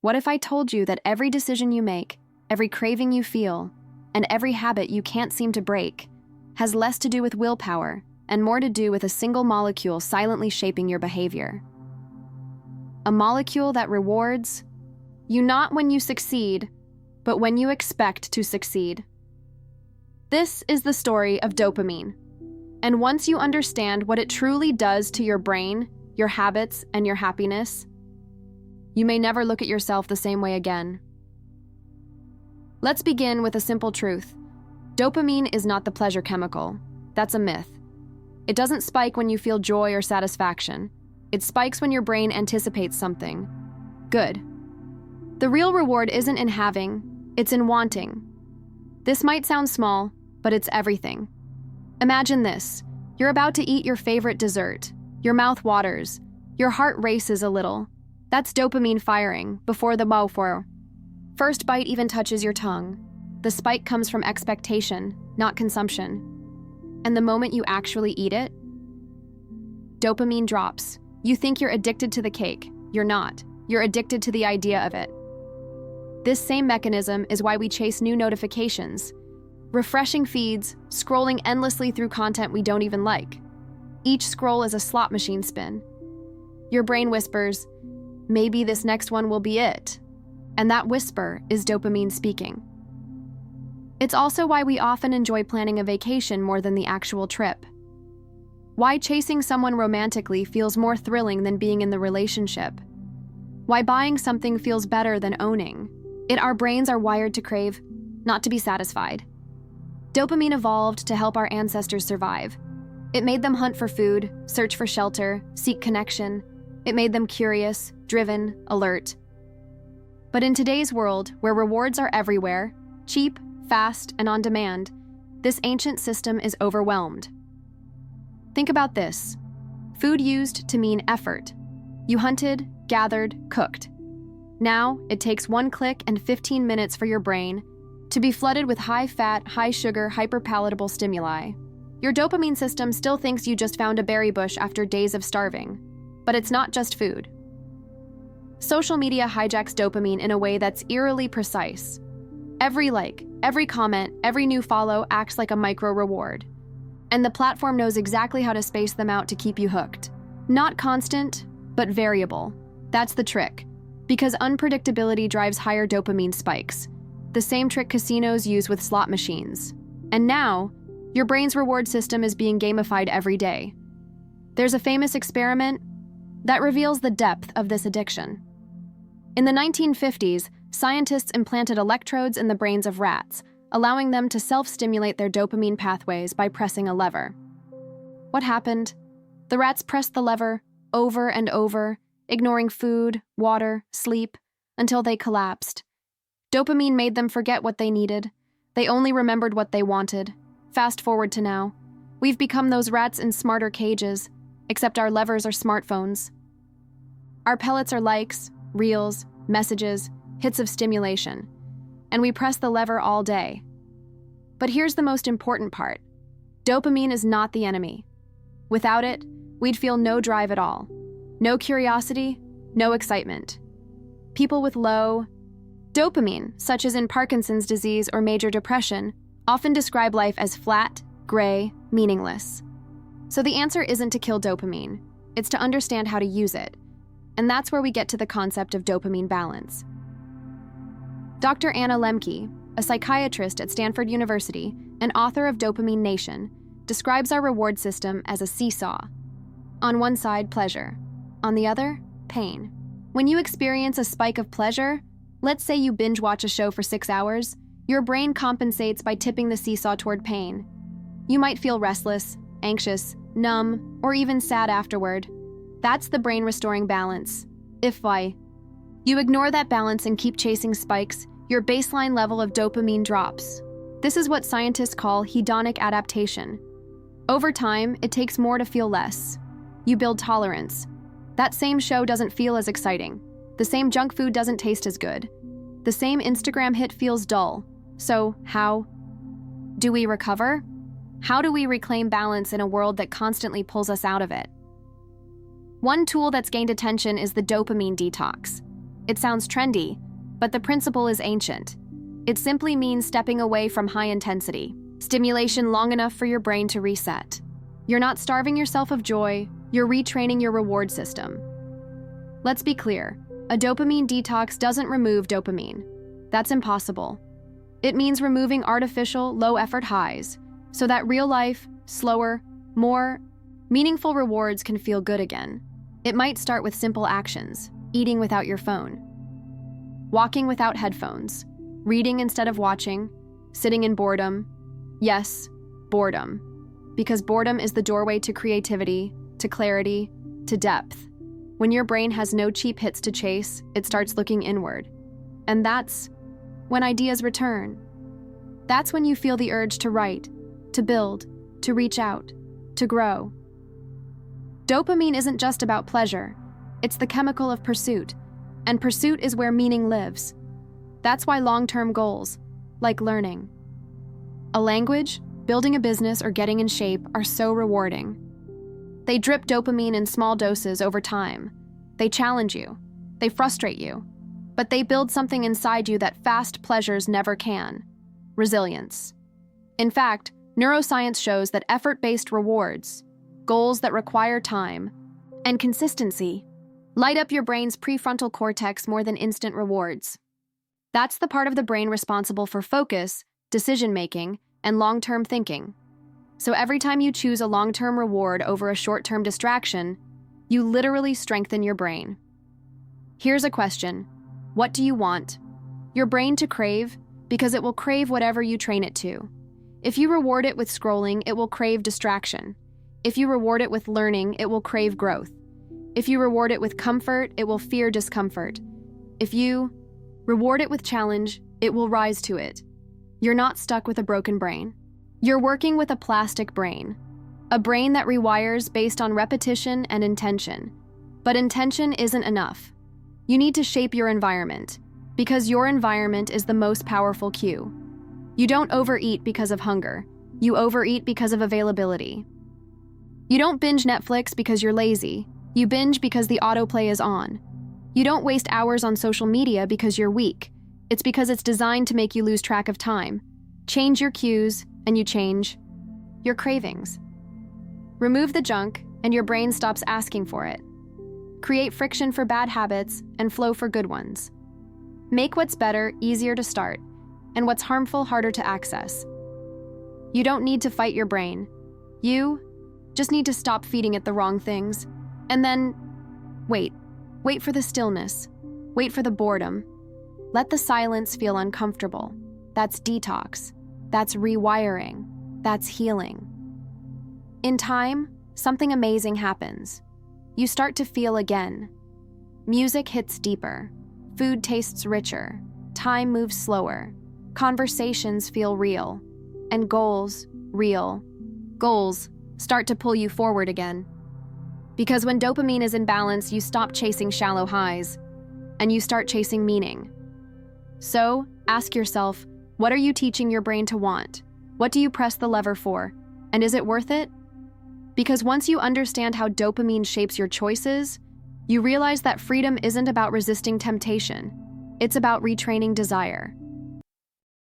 What if I told you that every decision you make, every craving you feel, and every habit you can't seem to break has less to do with willpower and more to do with a single molecule silently shaping your behavior? A molecule that rewards you not when you succeed, but when you expect to succeed. This is the story of dopamine. And once you understand what it truly does to your brain, your habits, and your happiness, you may never look at yourself the same way again. Let's begin with a simple truth. Dopamine is not the pleasure chemical. That's a myth. It doesn't spike when you feel joy or satisfaction. It spikes when your brain anticipates something good. The real reward isn't in having, it's in wanting. This might sound small, but it's everything. Imagine this. You're about to eat your favorite dessert. Your mouth waters. Your heart races a little. That's dopamine firing before the willpower. First bite even touches your tongue. The spike comes from expectation, not consumption. And the moment you actually eat it, dopamine drops. You think you're addicted to the cake. You're not. You're addicted to the idea of it. This same mechanism is why we chase new notifications, refreshing feeds, scrolling endlessly through content we don't even like. Each scroll is a slot machine spin. Your brain whispers, maybe this next one will be it. And that whisper is dopamine speaking. It's also why we often enjoy planning a vacation more than the actual trip. Why chasing someone romantically feels more thrilling than being in the relationship. Why buying something feels better than owning. Our brains are wired to crave, not to be satisfied. Dopamine evolved to help our ancestors survive. It made them hunt for food, search for shelter, seek connection. It made them curious, driven, alert. But in today's world, where rewards are everywhere, cheap, fast, and on demand, this ancient system is overwhelmed. Think about this. Food used to mean effort. You hunted, gathered, cooked. Now, it takes one click and 15 minutes for your brain to be flooded with high-fat, high-sugar, hyper-palatable stimuli. Your dopamine system still thinks you just found a berry bush after days of starving. But it's not just food. Social media hijacks dopamine in a way that's eerily precise. Every like, every comment, every new follow acts like a micro-reward. And the platform knows exactly how to space them out to keep you hooked. Not constant, but variable. That's the trick. Because unpredictability drives higher dopamine spikes. The same trick casinos use with slot machines. And now, your brain's reward system is being gamified every day. There's a famous experiment that reveals the depth of this addiction. In the 1950s, scientists implanted electrodes in the brains of rats, allowing them to self-stimulate their dopamine pathways by pressing a lever. What happened? The rats pressed the lever over and over, ignoring food, water, sleep, until they collapsed. Dopamine made them forget what they needed. They only remembered what they wanted. Fast forward to now. We've become those rats in smarter cages, except our levers are smartphones. Our pellets are likes, reels, messages, hits of stimulation, and we press the lever all day. But here's the most important part. Dopamine is not the enemy. Without it, we'd feel no drive at all. No curiosity, no excitement. People with low dopamine, such as in Parkinson's disease or major depression, often describe life as flat, gray, meaningless. So the answer isn't to kill dopamine, it's to understand how to use it. And that's where we get to the concept of dopamine balance. Dr. Anna Lembke, a psychiatrist at Stanford University and author of Dopamine Nation, describes our reward system as a seesaw. On one side, pleasure. On the other, pain. When you experience a spike of pleasure, let's say you binge watch a show for 6 hours, your brain compensates by tipping the seesaw toward pain. You might feel restless, anxious, numb, or even sad afterward. That's the brain restoring balance. If why you ignore that balance and keep chasing spikes, your baseline level of dopamine drops. This is what scientists call hedonic adaptation. Over time, it takes more to feel less. You build tolerance. That same show doesn't feel as exciting. The same junk food doesn't taste as good. The same Instagram hit feels dull. So, how do we recover? How do we reclaim balance in a world that constantly pulls us out of it? One tool that's gained attention is the dopamine detox. It sounds trendy, but the principle is ancient. It simply means stepping away from high-intensity stimulation long enough for your brain to reset. You're not starving yourself of joy, you're retraining your reward system. Let's be clear, a dopamine detox doesn't remove dopamine. That's impossible. It means removing artificial, low-effort highs so that real-life, slower, more meaningful rewards can feel good again. It might start with simple actions: eating without your phone, walking without headphones, reading instead of watching, sitting in boredom. Yes, boredom. Because boredom is the doorway to creativity, to clarity, to depth. When your brain has no cheap hits to chase, it starts looking inward. And that's when ideas return. That's when you feel the urge to write, to build, to reach out, to grow. Dopamine isn't just about pleasure. It's the chemical of pursuit. And pursuit is where meaning lives. That's why long-term goals, like learning a language, building a business, or getting in shape, are so rewarding. They drip dopamine in small doses over time. They challenge you. They frustrate you. But they build something inside you that fast pleasures never can: resilience. In fact, neuroscience shows that effort-based rewards, goals that require time, and consistency, light up your brain's prefrontal cortex more than instant rewards. That's the part of the brain responsible for focus, decision-making, and long-term thinking. So every time you choose a long-term reward over a short-term distraction, you literally strengthen your brain. Here's a question. What do you want? Your brain to crave, because it will crave whatever you train it to. If you reward it with scrolling, it will crave distraction. If you reward it with learning, it will crave growth. If you reward it with comfort, it will fear discomfort. If you reward it with challenge, it will rise to it. You're not stuck with a broken brain. You're working with a plastic brain, a brain that rewires based on repetition and intention. But intention isn't enough. You need to shape your environment, because your environment is the most powerful cue. You don't overeat because of hunger. You overeat because of availability. You don't binge Netflix because you're lazy. You binge because the autoplay is on. You don't waste hours on social media because you're weak. It's because it's designed to make you lose track of time. Change your cues, and you change your cravings. Remove the junk, and your brain stops asking for it. Create friction for bad habits and flow for good ones. Make what's better easier to start, and what's harmful harder to access. You don't need to fight your brain. You just need to stop feeding it the wrong things. And then, wait for the stillness. Wait for the boredom. Let the silence feel uncomfortable. That's detox. That's rewiring. That's healing. In time, something amazing happens. You start to feel again. Music hits deeper. Food tastes richer. Time moves slower. Conversations feel real. And goals, real. Goals start to pull you forward again. Because when dopamine is in balance, you stop chasing shallow highs, and you start chasing meaning. So, ask yourself, what are you teaching your brain to want? What do you press the lever for? And is it worth it? Because once you understand how dopamine shapes your choices, you realize that freedom isn't about resisting temptation. It's about retraining desire.